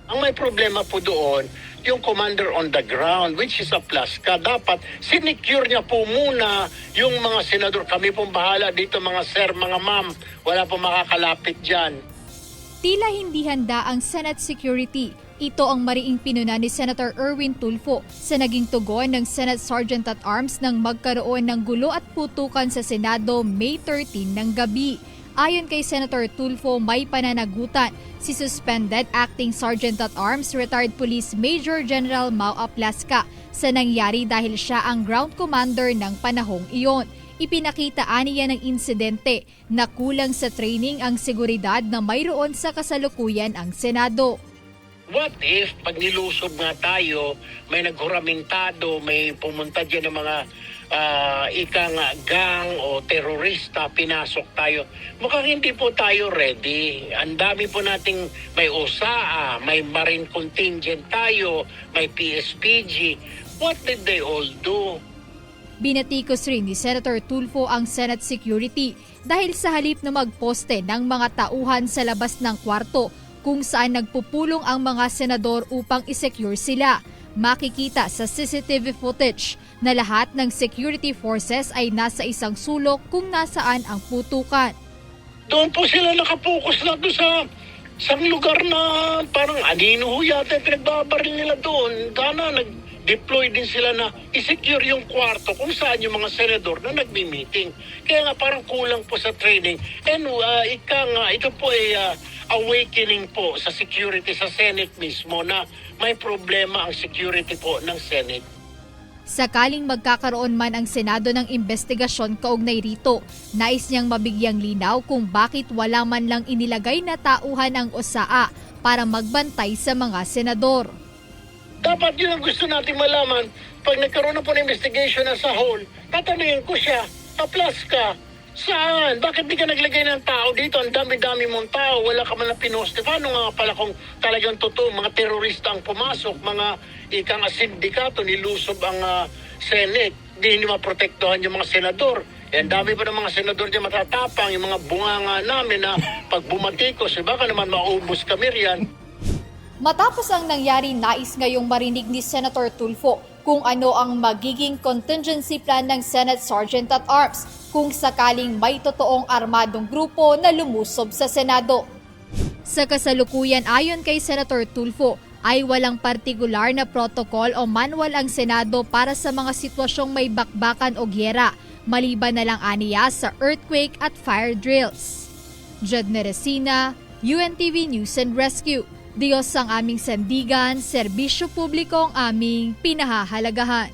Ang may problema po doon, yung commander on the ground, which is a Plaska, dapat sinecure niya po muna yung mga senador. Kami pong bahala dito mga sir, mga ma'am, wala pong makakalapit dyan. Tila hindi handa ang Senate security. Ito ang mariing pinuna ni Senator Erwin Tulfo sa naging tugon ng Senate Sergeant at Arms nang magkaroon ng gulo at putukan sa Senado May 13 ng gabi. Ayon kay Senator Tulfo, may pananagutan si Suspended Acting Sergeant at Arms Retired Police Major General Mau Aplaska sa nangyari dahil siya ang ground commander ng panahong iyon. Ipinakita niya ng insidente na kulang sa training ang seguridad na mayroon sa kasalukuyan ang Senado. What if pag nilusob nga tayo, may naghuramentado, may pumunta dyan ng mga ikang gang o terorista, pinasok tayo. Mukhang hindi po tayo ready. Ang dami po nating may OSAA, may Marine Contingent tayo, may PSPG. What did they all do? Binatikos rin ni Senator Tulfo ang Senate security dahil sa halip na magposte ng mga tauhan sa labas ng kwarto kung saan nagpupulong ang mga senador upang isecure sila. Makikita sa CCTV footage na lahat ng security forces ay nasa isang sulok kung nasaan ang putukan. Doon po sila nakapokus na doon sa lugar na parang anino ho yata pinagbabaril nila doon. Sana nag-deploy din sila na i-secure yung kwarto kung saan yung mga senador na nagmi-meeting. Kaya nga parang kulang po sa training. And ito po ay awakening po sa security sa Senate mismo na may problema ang security po ng Senate. Sakaling magkakaroon man ang Senado ng investigasyon kaugnay rito, nais niyang mabigyang linaw kung bakit wala man lang inilagay na tauhan ang OSAA para magbantay sa mga senador. Dapat yun ang gusto nating malaman. Pag nagkaroon na po ng investigation na sa hall, tatanungin ko siya, Aplaska, saan? Bakit di ka naglagay ng tao dito? Ang dami-dami mong tao, wala ka man na pinosti. Paano nga pala kung talagang totoo, mga terorista ang pumasok, mga ikang sindikato, nilusob ang Senate, di maprotektuhan yung mga senador. Eh, ang dami pa ng mga senador dyan matatapang, yung mga bunganga namin na pag bumatikos, baka naman maubos kami riyan. Matapos ang nangyari, nais ngayong marinig ni Senator Tulfo kung ano ang magiging contingency plan ng Senate Sergeant at Arms kung sakaling may totoong armadong grupo na lumusob sa Senado. Sa kasalukuyan, ayon kay Senator Tulfo, ay walang partikular na protocol o manual ang Senado para sa mga sitwasyong may bakbakan o gyera, maliban na lang aniya sa earthquake at fire drills. Jed Neresina, UNTV News and Rescue. Diyos ang aming sandigan, serbisyo publiko ang aming pinahahalagahan.